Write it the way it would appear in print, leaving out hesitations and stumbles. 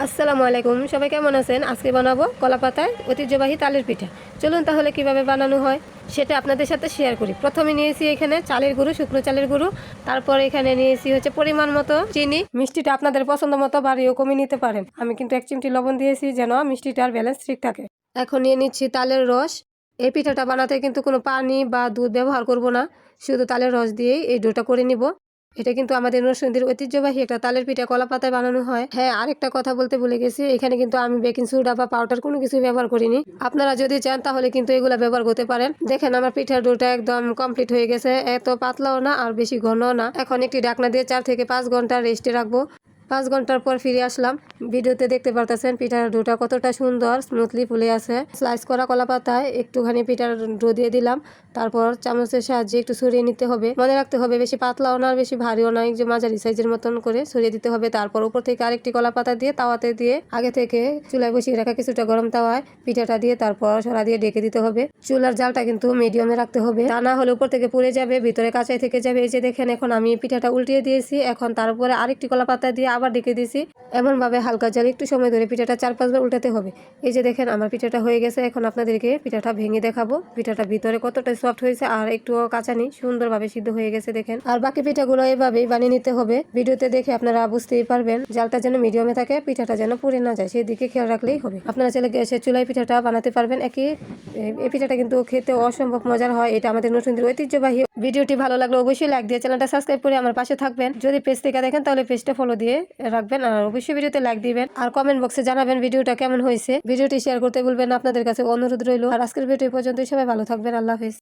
আসসালামু আলাইকুম, সবাই কেমন আছেন? আজকে বানাবো কলা পাতায় ঐতিহ্যবাহী তালের পিঠা। চলুন তাহলে কিভাবে বানানো হয় সেটা আপনাদের সাথে শেয়ার করি। প্রথমে নিয়েছি এখানে চালের গুঁড়ো, শুকনো চালের গুঁড়ো। তারপর এখানে নিয়েছি হচ্ছে পরিমাণ মতো চিনি। মিষ্টিটা আপনাদের পছন্দ মতো বাড়িয়েও কমিয়ে নিতে পারেন। আমি কিন্তু 1 চিমটি লবণ দিয়েছি যেন মিষ্টিটার ব্যালেন্স ঠিক থাকে। এখন নিয়ে নিচ্ছি তালের রস। এই পিঠাটা বানাতে কিন্তু কোনো পানি বা দুধ ব্যবহার করব না, শুধু তালের রস দিয়েই এই ডোটা করে নিব। এটা কিন্তু আমাদের নরসিংদীর ঐতিহ্যবাহী একটা তালের পিঠা, কলা পাতায় বানানো হয়। হ্যাঁ, আরেকটা কথা বলতে ভুলে গেছি, এখানে কিন্তু আমি বেকিং সোডা বা পাউডার কোনো কিছু ব্যবহার করিনি। আপনারা যদি চান তাহলে কিন্তু এগুলা ব্যবহার করতে পারেন। দেখেন আমার পিঠার ডোটা একদম কমপ্লিট হয়ে গেছে, এত পাতলাও না আর বেশি ঘনও না। এখন একটি ঢাকনা দিয়ে 4 থেকে 5 ঘন্টা রেস্টে রাখবো। 5 ঘন্টার পর ফিরে আসলাম। ভিডিওতে দেখতে পারতেছেন পিঠার ডোটা কতটা সুন্দর স্মুথলি ফুলে আছে। স্লাইস করা কলা পাতায় একটুখানি পিঠার ডো দিয়ে দিলাম। তারপর চামচের সাহায্যে একটু ছড়িয়ে নিতে হবে। মনে রাখতে হবে বেশি পাতলাও না বেশি ভারীও না, যে মাঝারি সাইজের মতন করে ছড়িয়ে দিতে হবে। তারপর উপর থেকে আরেকটি কলা পাতা দিয়ে তাওয়াতে দিয়ে আগে থেকে চুলায় বসিয়ে রাখা কিছুটা গরম তাওয়ায় পিঠাটা দিয়ে তারপর সরা দিয়ে ঢেকে দিতে হবে। চুলার জালটা কিন্তু মিডিয়ামে রাখতে হবে, তা না হলে উপর থেকে পুড়ে যাবে, ভিতরে কাঁচাই থেকে যাবে। এই যে দেখেন এখন আমি পিঠাটা উল্টিয়ে দিয়েছি। এখন তার উপরে আরেকটি কলা পাতা দিয়ে আবার ঢেকে দিয়েছি। এমন ভাবে হালকা জাল একটু সময় ধরে পিঠাটা 4-5 বার উল্টাতে হবে। এই যে দেখেন আমার পিঠাটা হয়ে গেছে। এখন আপনাদেরকে পিঠাটা ভেঙে দেখাবো পিঠাটা ভিতরে কতটা সফট হয়েছে আর একটুও কাঁচা নেই, সুন্দরভাবে সিদ্ধ হয়ে গেছে দেখেন। আর বাকি পিঠাগুলো এভাবেই বানিয়ে নিতে হবে। ভিডিওতে দেখে আপনারা বুঝতেই পারবেন। জালটা যেন মিডিয়ামে থাকে, পিঠাটা যেন পুড়ে না যায়, সেই দিকে খেয়াল রাখলেই হবে। আপনারা চাইলে গ্যাসের চুলায় পিঠাটা বানাতে পারবেন। এই পিঠাটা কিন্তু খেতে অসম্ভব মজার হয়। এটা আমাদের নরসিংদীর ঐতিহ্যবাহী। ভিডিওটি ভালো লাগলে অবশ্যই লাইক দিয়ে চ্যানেলটা সাবস্ক্রাইব করে আমার পাশে থাকবেন। যদি পেজ থেকে দেখেন তাহলে পেজটা ফলো দিয়ে রাখবেন আর অবশ্যই ভিডিওতে লাইক দিবেন আর কমেন্ট বক্সে জানাবেন ভিডিওটা কেমন হয়েছে। ভিডিওটি শেয়ার করতে ভুলবেন না, আপনাদের কাছে অনুরোধ রইল। আর আজকের ভিডিও পর্যন্ত সবাই ভালো থাকবেন। আল্লাহ হাফেজ।